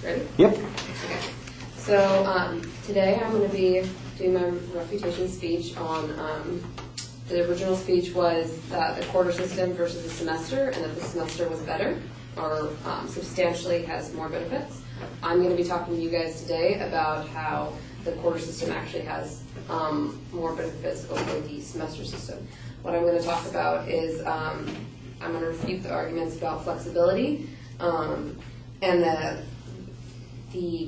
Ready? Yep. Okay. So today I'm going to be doing my refutation speech on, the original speech was that the quarter system versus the semester, and that the semester was better, or substantially has more benefits. I'm going to be talking to you guys today about how the quarter system actually has more benefits over the semester system. What I'm going to talk about is I'm going to refute the arguments about flexibility and the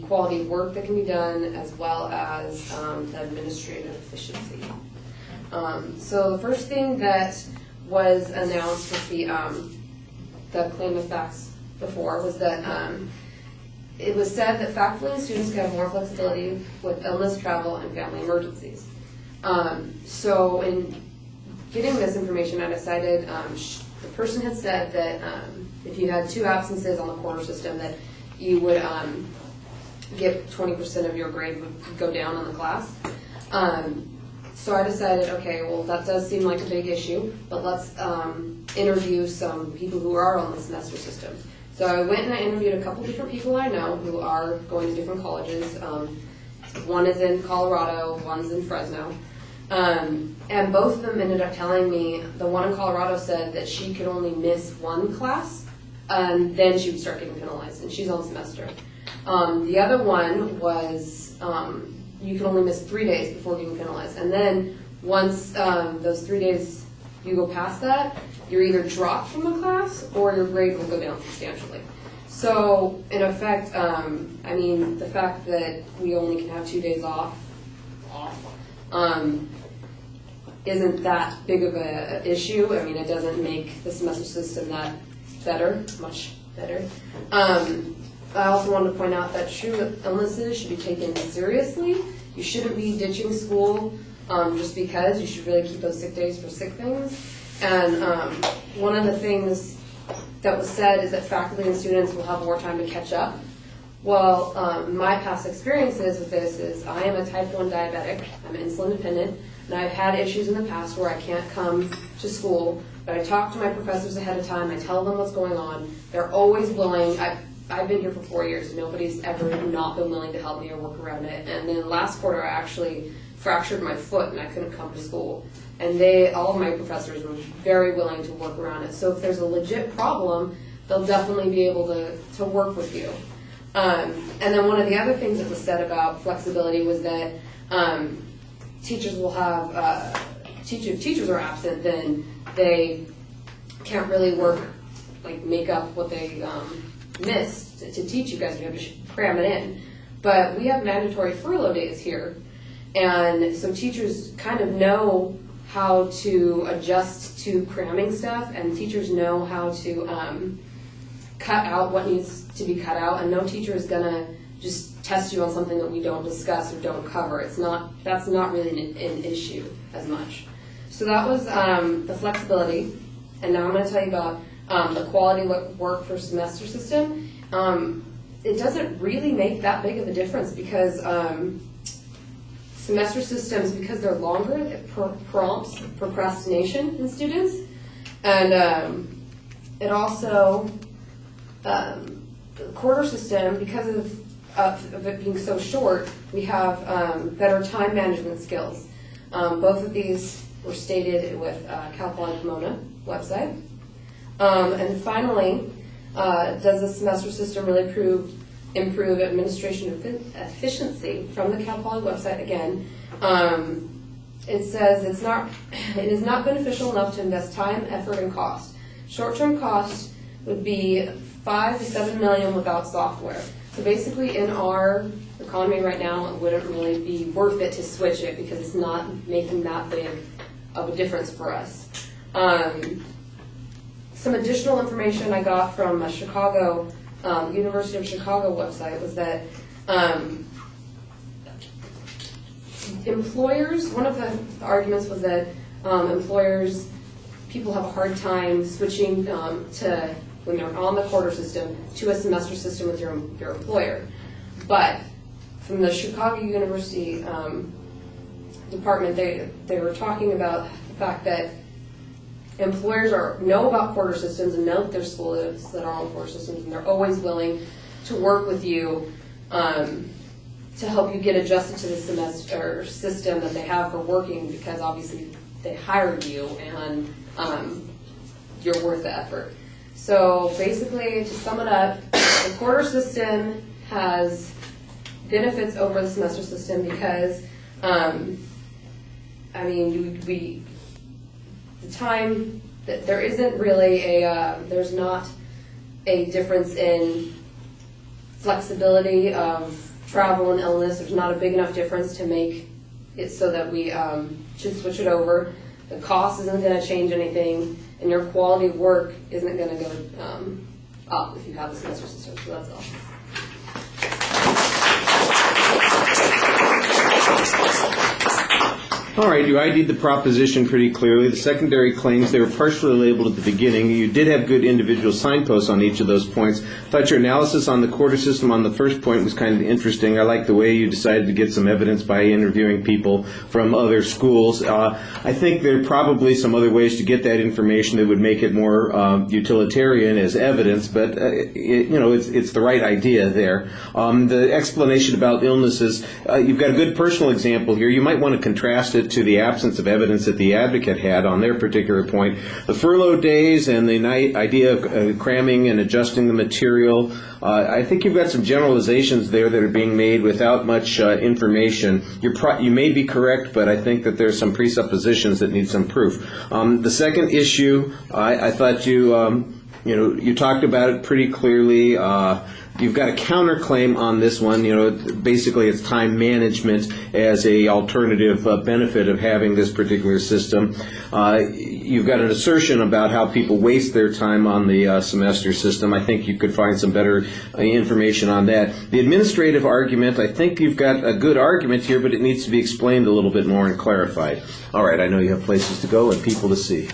quality of work that can be done, as well as the administrative efficiency. So the first thing that was announced with the claim of facts before was that it was said that faculty and students could have more flexibility with illness, travel, and family emergencies. So in getting this information, I decided the person had said that if you had 2 absences on the quarter system, that you would get 20% of your grade would go down on the class. So I decided, okay, well, that does seem like a big issue, but let's interview some people who are on the semester system. So I went and I interviewed a couple different people I know who are going to different colleges. One is in Colorado, one's in Fresno. And both of them ended up telling me, the one in Colorado said that she could only miss 1 class, and then she would start getting penalized, and she's on semester. The other one was you can only miss 3 days before getting penalized, and then once those 3 days you go past that, you're either dropped from the class or your grade will go down substantially. So in effect, I mean, the fact that we only can have 2 days off isn't that big of an issue. I mean, it doesn't make the semester system that better, much better. I also wanted to point out that true illnesses should be taken seriously. You shouldn't be ditching school just because. You should really keep those sick days for sick things. And one of the things that was said is that faculty and students will have more time to catch up. Well, my past experiences with this is I am a type 1 diabetic. I'm insulin dependent, and I've had issues in the past where I can't come to school, but I talk to my professors ahead of time. I tell them what's going on. They're always willing. I've been here for 4 years, and nobody's ever not been willing to help me or work around it. And then last quarter, I actually fractured my foot, and I couldn't come to school. And all of my professors were very willing to work around it. So if there's a legit problem, they'll definitely be able to work with you. And then one of the other things that was said about flexibility was that teachers will have, if teachers are absent, then they can't really work, like make up what they missed to teach you guys. You have to cram it in. But we have mandatory furlough days here, and so teachers kind of know how to adjust to cramming stuff, and teachers know how to cut out what needs to be cut out, and no teacher is gonna just test you on something that we don't discuss or don't cover. That's not really an issue as much. So that was the flexibility, and now I'm going to tell you about the quality of work for semester system. It doesn't really make that big of a difference because semester systems, because they're longer, it prompts procrastination in students, and it also the quarter system, because of it being so short, we have better time management skills. Both of these were stated with Cal Poly Pomona website. And finally, does the semester system really improve administration efficiency? From the Cal Poly website again, it says it is not beneficial enough to invest time, effort, and cost. Short-term cost would be $5 to $7 million without software. So basically, in our economy right now, it wouldn't really be worth it to switch it because it's not making that big of a difference for us. Some additional information I got from a University of Chicago website was that employers, one of the arguments was that people have a hard time switching to, when they're on the quarter system, to a semester system with your employer. But from the Chicago University department, they were talking about the fact that employers know about quarter systems and know that there's schools that are on quarter systems, and they're always willing to work with you to help you get adjusted to the semester system that they have for working, because obviously they hired you and you're worth the effort. So basically, to sum it up, the quarter system has benefits over the semester system because, the time, that there isn't really there's not a difference in flexibility of travel and illness. There's not a big enough difference to make it so that we should switch it over. The cost isn't going to change anything, and your quality of work isn't going to go up if you have the semester system. So that's all. All right, you ID'd the proposition pretty clearly. The secondary claims, they were partially labeled at the beginning. You did have good individual signposts on each of those points. I thought your analysis on the quarter system on the first point was kind of interesting. I like the way you decided to get some evidence by interviewing people from other schools. I think there are probably some other ways to get that information that would make it more utilitarian as evidence, but it's the right idea there. The explanation about illnesses, you've got a good personal example here. You might want to contrast it to the absence of evidence that the advocate had on their particular point. The furlough days and the idea of cramming and adjusting the material, I think you've got some generalizations there that are being made without much information. You may be correct, but I think that there's some presuppositions that need some proof. The second issue, I thought you talked about it pretty clearly. You've got a counterclaim on this one. Basically it's time management as a alternative benefit of having this particular system. You've got an assertion about how people waste their time on the semester system. I think you could find some better information on that. The administrative argument, I think you've got a good argument here, but it needs to be explained a little bit more and clarified. All right, I know you have places to go and people to see.